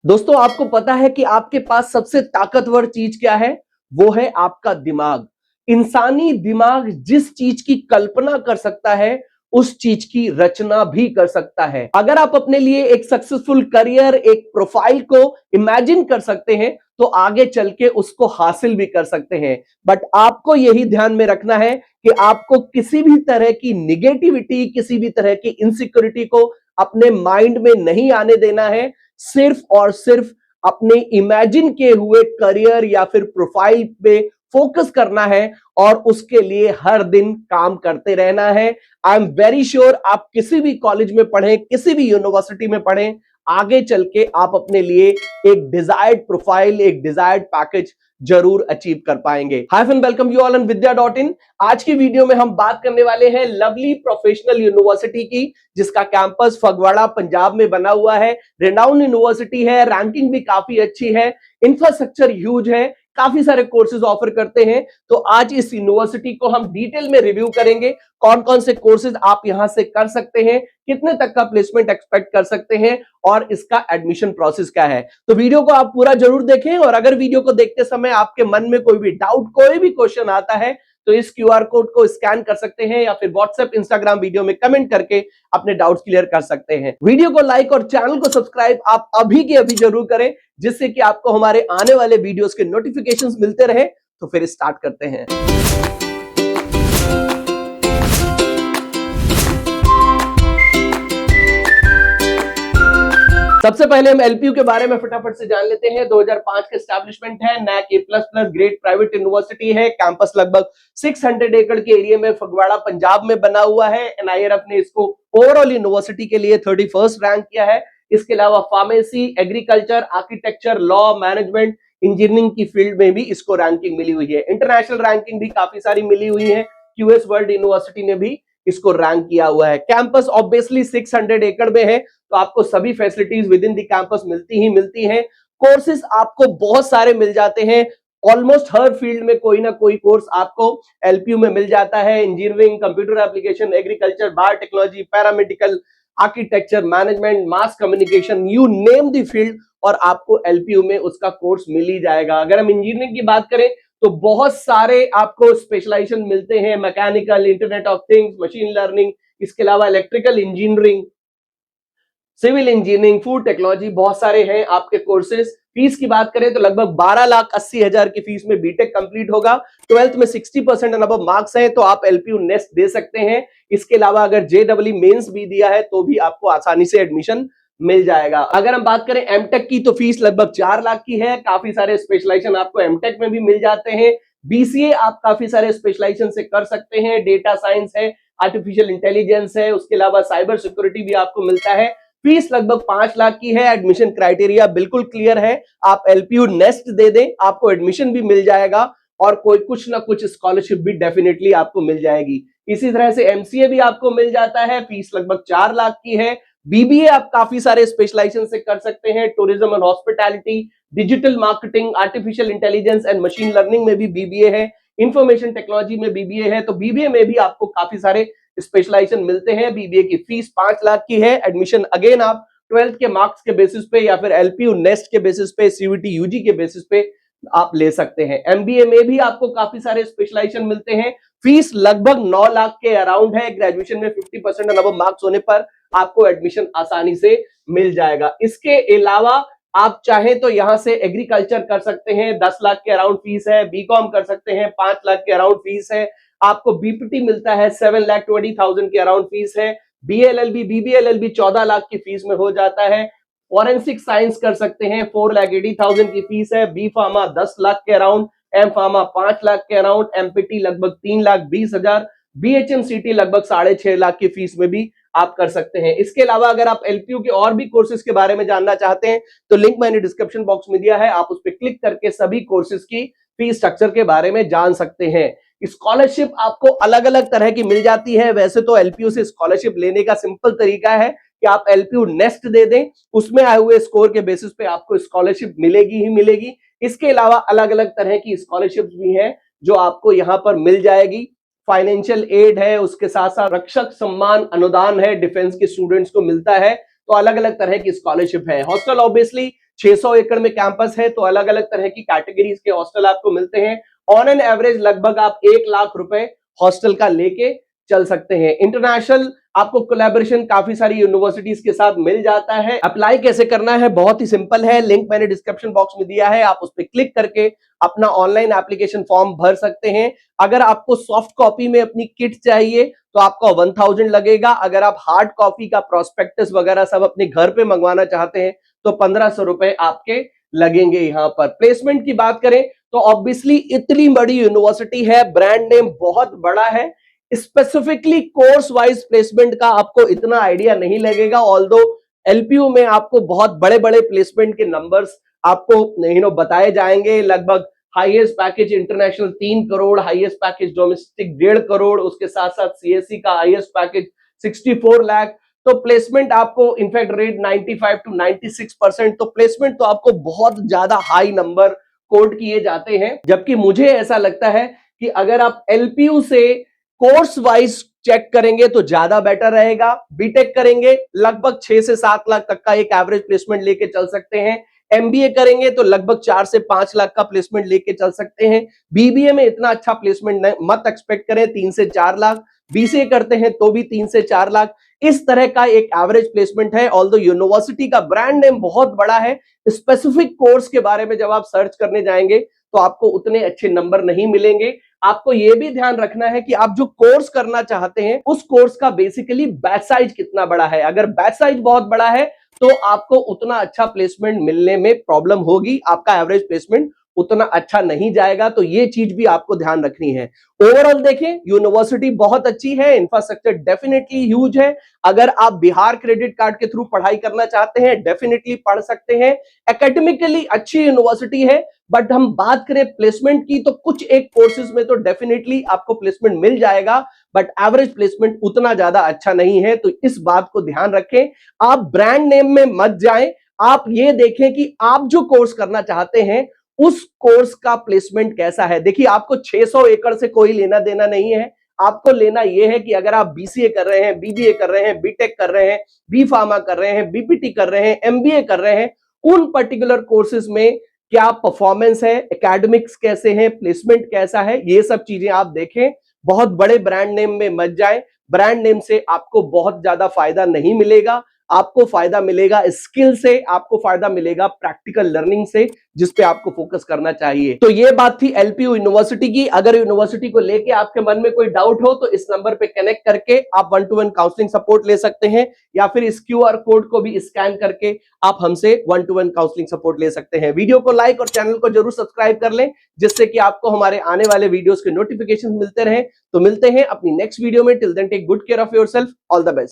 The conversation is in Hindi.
दोस्तों, आपको पता है कि आपके पास सबसे ताकतवर चीज क्या है? वो है आपका दिमाग। इंसानी दिमाग जिस चीज की कल्पना कर सकता है, उस चीज की रचना भी कर सकता है। अगर आप अपने लिए एक सक्सेसफुल करियर, एक प्रोफाइल को इमेजिन कर सकते हैं, तो आगे चल के उसको हासिल भी कर सकते हैं। बट आपको यही ध्यान में रखना है कि आपको किसी भी तरह की निगेटिविटी, किसी भी तरह की इनसिक्योरिटी को अपने माइंड में नहीं आने देना है। सिर्फ और सिर्फ अपने इमेजिन किए हुए करियर या फिर प्रोफाइल पे फोकस करना है और उसके लिए हर दिन काम करते रहना है। आई एम वेरी श्योर आप किसी भी कॉलेज में पढ़ें, किसी भी यूनिवर्सिटी में पढ़ें, आगे चल के आप अपने लिए एक डिजायर्ड प्रोफाइल, एक डिजायर्ड पैकेज जरूर अचीव कर पाएंगे। Hi friend, welcome you all on विद्या.in। आज की वीडियो में हम बात करने वाले हैं लवली प्रोफेशनल यूनिवर्सिटी की, जिसका कैंपस फगवाड़ा पंजाब में बना हुआ है। रेनाउंड यूनिवर्सिटी है, रैंकिंग भी काफी अच्छी है, इंफ्रास्ट्रक्चर ह्यूज है, काफी सारे कोर्सेज ऑफर करते हैं। तो आज इस यूनिवर्सिटी को हम डिटेल में रिव्यू करेंगे। कौन कौन से कोर्सेज आप यहां से कर सकते हैं, कितने तक का प्लेसमेंट एक्सपेक्ट कर सकते हैं और इसका एडमिशन प्रोसेस क्या है। तो वीडियो को आप पूरा जरूर देखें और अगर वीडियो को देखते समय आपके मन में कोई भी डाउट, कोई भी क्वेश्चन आता है, तो इस क्यूआर कोड को स्कैन कर सकते हैं या फिर व्हाट्सएप, इंस्टाग्राम वीडियो में कमेंट करके अपने डाउट्स क्लियर कर सकते हैं। वीडियो को लाइक और चैनल को सब्सक्राइब आप अभी के अभी जरूर करें, जिससे कि आपको हमारे आने वाले वीडियोस के नोटिफिकेशंस मिलते रहे। तो फिर स्टार्ट करते हैं। सबसे पहले हम एलपीयू के बारे में फटाफट से जान लेते हैं। 2005 का एस्टैब्लिशमेंट है, NAAC A++ grade private university है। कैंपस लगभग 600 एकड़ के एरिया में फगवाड़ा पंजाब में बना हुआ है। एनआईआरएफ ने इसको ओवरऑल यूनिवर्सिटी के लिए 31st रैंक किया है। इसके अलावा pharmacy, agriculture, architecture, law, management, engineering की फील्ड में भी इसको रैंकिंग मिली हुई है। इंटरनेशनल रैंकिंग भी काफी सारी मिली हुई है। क्यूएस वर्ल्ड यूनिवर्सिटी ने भी इसको रैंक किया हुआ है। कैंपस ऑब्वियसली 600 एकड़ में है, तो आपको सभी facilities with in the campus मिलती ही मिलती हैं। कोर्सेज आपको बहुत सारे मिल जाते हैं। ऑलमोस्ट हर फील्ड में कोई ना कोई कोर्स आपको एलपीयू में मिल जाता है। Engineering, computer application, agriculture, biotechnology, paramedical, architecture, management, mass communication, you name the field, और आपको एलपीयू में उसका कोर्स मिल ही जाएगा। अगर हम इंजीनियरिंग की बात करें तो बहुत सारे आपको स्पेशलाइजेशन मिलते हैं। Mechanical, internet of things, machine learning, इसके अलावा electrical engineering, civil engineering, food technology, बहुत सारे हैं आपके कोर्सेज। फीस की बात करें तो लगभग 12,80,000 की फीस में बीटेक कंप्लीट होगा। 12th में 60% एंड अबव मार्क्स है तो आप एलपीयू नेस्ट दे सकते हैं। इसके अलावा अगर जेडब्ल्यू मेंस भी दिया है तो भी आपको आसानी से एडमिशन मिल जाएगा। अगर हम बात करें एमटेक की तो फीस लगभग 4 लाख की है। काफी सारे स्पेशलाइजेशन आपको एमटेक में भी मिल जाते हैं। बीसीए आप काफी सारे स्पेशलाइजेशन से कर सकते हैं। डेटा साइंस है, आर्टिफिशियल इंटेलिजेंस है, उसके अलावा साइबर सिक्योरिटी भी आपको मिलता है। फीस लगभग 5 लाख की है। एडमिशन क्राइटेरिया बिल्कुल क्लियर है। आप एलपीयू नेस्ट दे दें, आपको एडमिशन भी मिल जाएगा और कोई कुछ ना कुछ स्कॉलरशिप भी डेफिनेटली आपको मिल जाएगी। इसी तरह से एमसीए भी आपको मिल जाता है। फीस लगभग 4 लाख की है। बीबीए आप काफी सारे स्पेशलाइजेशन से कर सकते हैं। Tourism and hospitality, digital marketing, artificial intelligence and machine learning में भी बीबीए है। इंफॉर्मेशन टेक्नोलॉजी में बीबीए है। तो बीबीए में भी आपको काफी सारे स्पेशलाइजेशन मिलते हैं। बीबीए की फीस 5 लाख की है। एडमिशन अगेन आप 12th के मार्क्स के बेसिस पे या फिर एलपीयू नेस्ट के बेसिस पे, सीयूईटी यूजी के बेसिस पे आप ले सकते हैं। एमबीए में भी आपको काफी सारे स्पेशलाइजेशन मिलते हैं। फीस लगभग 9 लाख के अराउंड है। ग्रेजुएशन में 50% एंड अबव मार्क्स होने पर आपको एडमिशन आसानी से मिल जाएगा। इसके अलावा आप चाहें तो यहां से एग्रीकल्चर कर सकते हैं। 10 लाख के अराउंड फीस है। बीकॉम कर सकते हैं, 5 लाख के अराउंड फीस है। आपको बीपीटी मिलता है, 7,20,000 के अराउंड फीस है। बीएलएलबी, बीबीएलएलबी 14 लाख की फीस में हो जाता है। फॉरेंसिक साइंस कर सकते हैं, 4,80,000 की फीस है। बी फार्मा 10 लाख के अराउंड, एम फार्मा 5 लाख के अराउंड, एमपीटी लगभग 3,20,000, बीएचएमसीटी लगभग 6.5 लाख की फीस में भी आप कर सकते हैं। इसके अलावा अगर आप एलपीयू के और भी कोर्सेज के बारे में जानना चाहते हैं तो लिंक मैंने डिस्क्रिप्शन बॉक्स में दिया है, आप उस पर क्लिक करके सभी कोर्सेज की फीस स्ट्रक्चर के बारे में जान सकते हैं। स्कॉलरशिप आपको अलग अलग तरह की मिल जाती है। वैसे तो एलपीयू से स्कॉलरशिप लेने का सिंपल तरीका है कि आप एलपीयू नेस्ट दे दें, उसमें आए हुए स्कोर के बेसिस पे आपको स्कॉलरशिप मिलेगी ही मिलेगी। इसके अलावा अलग अलग तरह की स्कॉलरशिप भी हैं जो आपको यहां पर मिल जाएगी। फाइनेंशियल एड है, उसके साथ साथ रक्षक सम्मान अनुदान है, डिफेंस के स्टूडेंट्स को मिलता है। तो अलग अलग तरह की स्कॉलरशिप है। हॉस्टल ऑब्वियसली 600 एकड़ में कैंपस है, तो अलग अलग तरह की कैटेगरीज के हॉस्टल आपको मिलते हैं। ऑन एन एवरेज लगभग आप 1 लाख रुपए हॉस्टल का लेके चल सकते हैं। इंटरनेशनल आपको कोलैबोरेशन काफी सारी यूनिवर्सिटीज के साथ मिल जाता है। अप्लाई कैसे करना है, बहुत ही सिंपल है। लिंक मैंने डिस्क्रिप्शन बॉक्स में दिया है, आप उस पर क्लिक करके अपना ऑनलाइन एप्लीकेशन फॉर्म भर सकते हैं। अगर आपको सॉफ्ट कॉपी में अपनी किट चाहिए तो आपका 1000 लगेगा। अगर आप हार्ड कॉपी का प्रोस्पेक्टस वगैरह सब अपने घर पे मंगवाना चाहते हैं तो 1500 रुपए आपके लगेंगे। यहां पर प्लेसमेंट की बात करें तो ऑब्वियसली इतनी बड़ी यूनिवर्सिटी है, ब्रांड नेम बहुत बड़ा है, स्पेसिफिकली कोर्स वाइज प्लेसमेंट का आपको इतना आइडिया नहीं लगेगा। ऑल्दो एलपीयू में आपको बहुत बड़े बड़े प्लेसमेंट के नंबर्स आपको बताए जाएंगे। लगभग highest package international 3 crore, highest package domestic 1.5 crore, उसके साथ साथ सीएससी का हाईएस्ट पैकेज 64 लाख। तो प्लेसमेंट आपको इनफैक्ट रेट 95 to 96%, तो प्लेसमेंट तो आपको बहुत ज्यादा हाई नंबर कोट किए जाते हैं। जबकि मुझे ऐसा लगता है कि अगर आप एलपीयू से कोर्स वाइज चेक करेंगे तो ज्यादा बेटर रहेगा। बीटेक करेंगे लगभग 6 से 7 लाख तक का एक एवरेज प्लेसमेंट लेके चल सकते हैं। एमबीए करेंगे तो लगभग 4 से 5 लाख का प्लेसमेंट लेके चल सकते हैं। बीबीए में इतना अच्छा प्लेसमेंट मत एक्सपेक्ट करें, 3 से 4 लाख। बीसीए करते हैं तो भी 3 से 4 लाख, इस तरह का एक एवरेज प्लेसमेंट है। ऑल्दो यूनिवर्सिटी का ब्रांड नेम बहुत बड़ा है, स्पेसिफिक कोर्स के बारे में जब आप सर्च करने जाएंगे तो आपको उतने अच्छे नंबर नहीं मिलेंगे। आपको यह भी ध्यान रखना है कि आप जो कोर्स करना चाहते हैं उस कोर्स का बेसिकली बैच साइज कितना बड़ा है। अगर बैच साइज बहुत बड़ा है तो आपको उतना अच्छा प्लेसमेंट मिलने में प्रॉब्लम होगी, आपका एवरेज प्लेसमेंट उतना अच्छा नहीं जाएगा। तो ये चीज भी आपको ध्यान रखनी है। ओवरऑल देखें, यूनिवर्सिटी बहुत अच्छी है, इंफ्रास्ट्रक्चर डेफिनेटली ह्यूज है। अगर आप बिहार क्रेडिट कार्ड के थ्रू पढ़ाई करना चाहते हैं डेफिनेटली पढ़ सकते हैं। एकेडमिकली अच्छी यूनिवर्सिटी है, बट हम बात करें प्लेसमेंट की तो कुछ एक कोर्सेज में तो डेफिनेटली आपको प्लेसमेंट मिल जाएगा, बट एवरेज प्लेसमेंट उतना ज्यादा अच्छा नहीं है। तो इस बात को ध्यान रखें, आप ब्रांड नेम में मत जाएं। आप ये देखें कि आप जो कोर्स करना चाहते हैं उस कोर्स का प्लेसमेंट कैसा है। देखिए, आपको 600 एकड़ से कोई लेना देना नहीं है। आपको लेना यह है कि अगर आप बीसीए कर रहे हैं, बीबीए कर रहे हैं, बीटेक कर रहे हैं, बी फार्मा कर रहे हैं, बीपीटी कर रहे हैं, एमबीए कर रहे हैं, उन पर्टिकुलर कोर्सेज में क्या परफॉर्मेंस है, एकेडमिक्स कैसे हैं, प्लेसमेंट कैसा है, ये सब चीजें आप देखें। बहुत बड़े ब्रांड नेम में मत जाए, ब्रांड नेम से आपको बहुत ज्यादा फायदा नहीं मिलेगा। आपको फायदा मिलेगा स्किल से, आपको फायदा मिलेगा प्रैक्टिकल लर्निंग से, जिस पे आपको फोकस करना चाहिए। तो ये बात थी एलपीयू यूनिवर्सिटी की। अगर यूनिवर्सिटी को लेके आपके मन में कोई डाउट हो तो इस नंबर पे कनेक्ट करके आप 1-to-1 काउंसलिंग सपोर्ट ले सकते हैं, या फिर इस क्यूआर कोड को भी स्कैन करके आप हमसे 1-to-1 काउंसलिंग सपोर्ट ले सकते हैं। वीडियो को लाइक और चैनल को जरूर सब्सक्राइब कर लें, जिससे कि आपको हमारे आने वाले वीडियोस के नोटिफिकेशन मिलते रहे। तो मिलते हैं अपनी नेक्स्ट वीडियो में। Till then take good care of yourself. All the best.